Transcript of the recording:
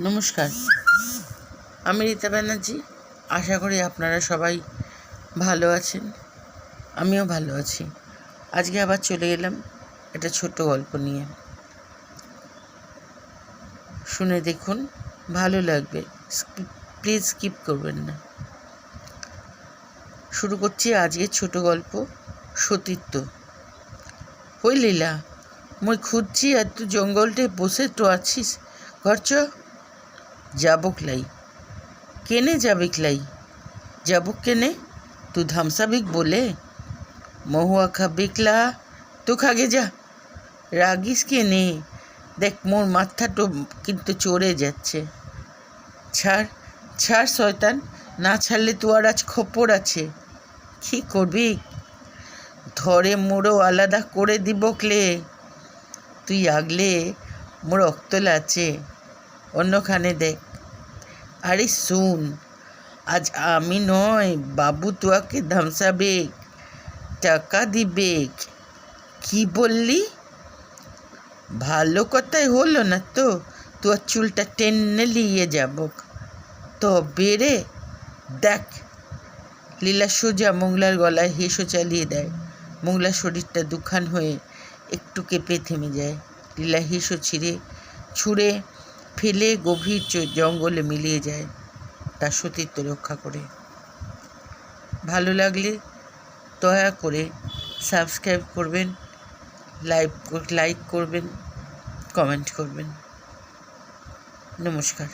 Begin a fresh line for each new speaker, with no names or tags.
নমস্কার, আমি রীতা ব্যানার্জি। আশা করি আপনারা সবাই ভালো আছেন, আমিও ভালো আছি। আজকে আবার চলে এলাম একটা ছোট্ট গল্প নিয়ে। শুনে দেখুন, ভালো লাগবে, প্লিজ স্কিপ করবেন না। শুরু করছি আজকে ছোট গল্প, সতীত্ব। ওই লীলা, মই খুঁজছি আর তুই জঙ্গলটে বসে তো আছিস। ঘর চ, যাবক লাই। কেনে যাবিক লাই? যাবক কেনে? তুই ধামসাবিক বলে মহুয়া খাবিকলা, তুই খাগে যা। রাগিস কেনে? দেখ মোর মাথাটো কিন্তু চড়ে যাচ্ছে। ছাড় ছাড় শয়তান, না ছাড়লে তো আর আজ খপর আছে। কি করবি? ধরে মোড়ও আলাদা করে দিবকলে। তুই আগলে মোর অক্তল আছে, অন্যখানে দেখ। আরে শুন, আজ আমি নয়, বাবু তোয়াকে ধামসাবে, টাকা দিবে। কি বললি? ভালো কথাই হলো না তো, তোর চুলটা টেনে নিয়ে যাব। তবে রে দেখ। লীলা সোজা মোংলার গলায় হেসো চালিয়ে দেয়। মোংলার শরীরটা দুখান হয়ে একটু কেঁপে থেমে যায়। লীলা হেসো ছুঁড়ে ফেলে গভীর জঙ্গলে মিলিয়ে যায়, তার সতীত্ব রক্ষা করে। ভালো লাগলে দয়া করে সাবস্ক্রাইব করবেন, লাইক করবেন, কমেন্ট করবেন। নমস্কার।